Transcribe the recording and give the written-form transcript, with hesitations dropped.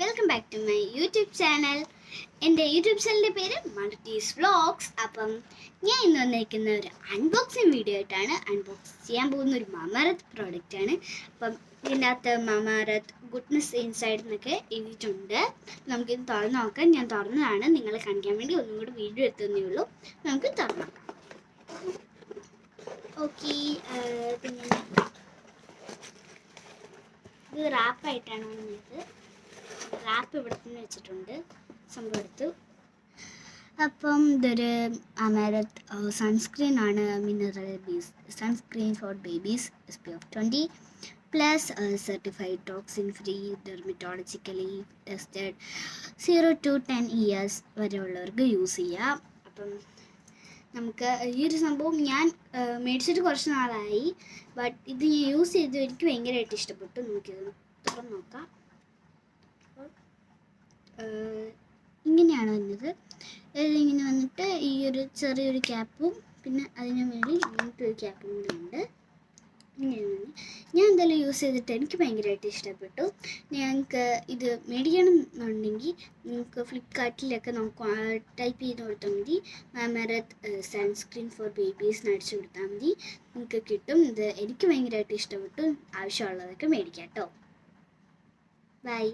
Welcome back to my YouTube channel. എൻ്റെ YouTube ചാനലിൻ്റെ പേര് മൾട്ടീസ് വ്ളോഗ്സ്. അപ്പം ഞാൻ ഇന്ന് വന്നിരിക്കുന്ന ഒരു അൺബോക്സിങ് വീഡിയോ ആയിട്ടാണ്. അൺബോക്സ് ചെയ്യാൻ പോകുന്ന ഒരു മമാറത്ത് പ്രോഡക്റ്റാണ്. അപ്പം ഇതിൻ്റെ അകത്ത് മമാറത്ത് ഗുഡ്നെസ് ഇൻസൈഡ് എന്നൊക്കെ എഴുതിയിട്ടുണ്ട്. നമുക്കിത് തുറന്ന് നോക്കാം. ഞാൻ തുറന്നതാണ്, നിങ്ങളെ കാണിക്കാൻ വേണ്ടി ഒന്നും കൂടി വീഡിയോ എടുത്തതേ ഉള്ളൂ. നമുക്ക് തുറന്ന് നോക്കാം. ഓക്കെ, പിന്നെ ഇത് റാപ്പായിട്ടാണ് വന്നത്. റാപ്പ് ഇവിടെ തന്നെ വെച്ചിട്ടുണ്ട്, സംഭവം എടുത്തു. അപ്പം ഇതൊരു മമാറത്ത് സൺസ്ക്രീൻ ആണ്. Mineral base sunscreen for babies SPF 20 plus certified toxin free, dermatologically tested, 0 to 10 years വരെ ഉള്ളവർക്ക് യൂസ് ചെയ്യാം. അപ്പം നമുക്ക് ഈ ഒരു സംഭവം ഞാൻ മേടിച്ചിട്ട് കുറച്ച് നാളായി, ബട്ട് ഇത് ഞാൻ യൂസ് ചെയ്ത് എനിക്ക് ഭയങ്കരമായിട്ട് ഇഷ്ടപ്പെട്ടു. നമുക്കിത് തുറന്ന് നോക്കാം. ഇങ്ങനെയാണ് വന്നത്. ഇങ്ങനെ വന്നിട്ട് ഈ ഒരു ചെറിയൊരു ക്യാപ്പും പിന്നെ അതിന് വേണ്ടി ഇങ്ങനത്തെ ഒരു ക്യാപ്പും കൂടി ഉണ്ട്. ഇങ്ങനെയാണ്. ഞാൻ എന്തായാലും യൂസ് ചെയ്തിട്ട് എനിക്ക് ഭയങ്കരമായിട്ട് ഇഷ്ടപ്പെട്ടു. ഞങ്ങൾക്ക് ഇത് മേടിക്കണം എന്നുണ്ടെങ്കിൽ നിങ്ങൾക്ക് ഫ്ലിപ്കാർട്ടിലൊക്കെ നമുക്ക് ടൈപ്പ് ചെയ്ത് കൊടുത്താൽ മതി. മമാറത്ത് സൺസ്ക്രീൻ ഫോർ ബേബീസ് അടിച്ചു കൊടുത്താൽ മതി, നിങ്ങൾക്ക് കിട്ടും. ഇത് എനിക്ക് ഭയങ്കരമായിട്ട് ഇഷ്ടപ്പെട്ടു. ആവശ്യമുള്ളതൊക്കെ മേടിക്കാം കേട്ടോ. ബൈ.